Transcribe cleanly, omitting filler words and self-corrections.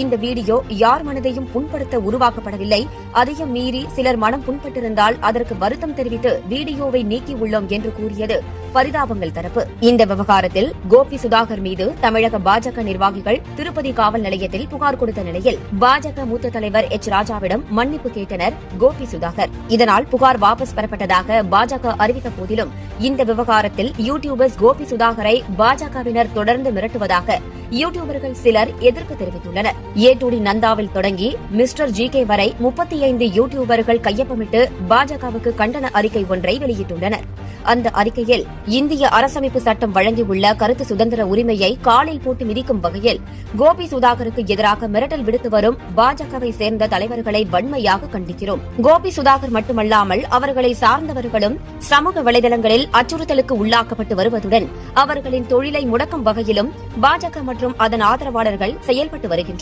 இந்த வீடியோ யார் மனதையும் புண்படுத்த உருவாக்கப்படவில்லை. அதையும் மீறி சிலர் மனம் புண்பட்டிருந்தால் அதற்கு வருத்தம் தெரிவித்து வீடியோவை நீக்கியுள்ளோம் என்று கூறியது பரிதாபங்கள் தரப்பு. இந்த விவகாரத்தில் கோபி சுதாகர் மீது தமிழக பாஜக நிர்வாகிகள் திருப்பதி காவல் நிலையத்தில் புகார் கொடுத்த நிலையில் பாஜக மூத்த தலைவர் எச் ராஜாவிடம் மன்னிப்பு கேட்டனர் கோபி சுதாகர். இதனால் புகார் வாபஸ் பெறப்பட்டதாக பாஜக அறிவித்த போதிலும் இந்த விவகாரத்தில் யூடியூபர்ஸ் கோபி சுதாகரை பாஜகவினர் தொடர்ந்து மிரட்டுவதாக யூடியூபர்கள் சிலர் எதிர்ப்பு தெரிவித்துள்ளனர். ஏ2டி நந்தாவில் தொடங்கி மிஸ்டர் ஜி.கே. வரை 35 யூடியூபர்கள் கையொப்பமிட்டு பாஜகவுக்கு கண்டன அறிக்கை ஒன்றை வெளியிட்டுள்ளனர். அந்த அறிக்கையில் இந்திய அரசமைப்பு சட்டம் வழங்கியுள்ள கருத்து சுதந்திர உரிமையை காலில் போட்டு மிதிக்கும் வகையில் கோபி சுதாகருக்கு எதிராக மிரட்டல் விடுத்து வரும் பாஜகவை சேர்ந்த தலைவர்களை வன்மையாக கண்டிக்கிறோம். கோபி சுதாகர் மட்டுமல்லாமல் அவர்களை சார்ந்தவர்களும் சமூக வலைதளங்களில் அச்சுறுத்தலுக்கு உள்ளாக்கப்பட்டு வருவதுடன் அவர்களின் தொழிலை முடக்கும் வகையிலும் பாஜக மற்றும் அதன் ஆதரவாளர்கள் செயல்பட்டு வருகின்றனர்.